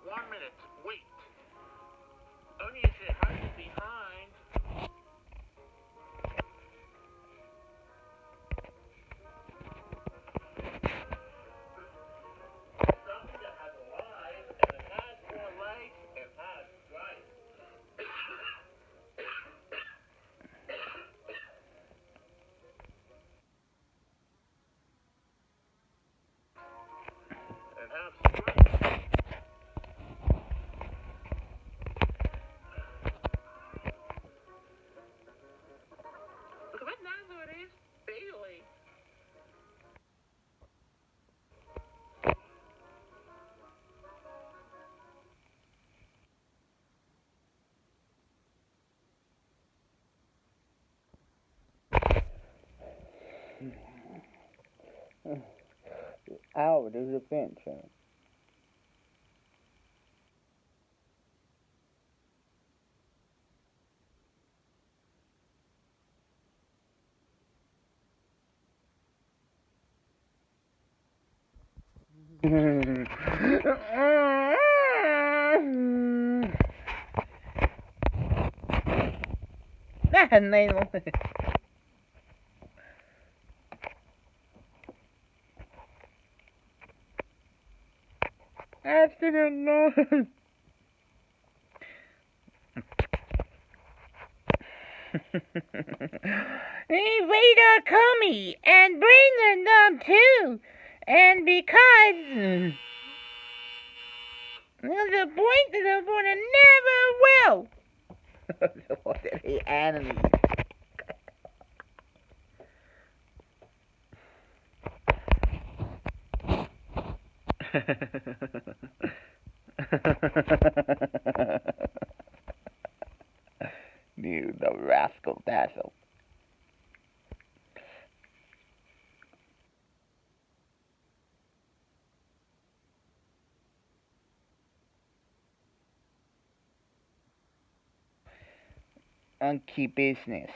1 minute. Wait. Only if it hides behind. Something that has a life, and it has 4 legs, and has stripes. And has stripes. Look at what dinosaur it is. Bailey. Ow, there's a bench. Này luôn. Accident, no. Hey, Raider, call me and bring them too. And because the point that the border never will. What are the enemies? You, the rascal tassel. Monkey business.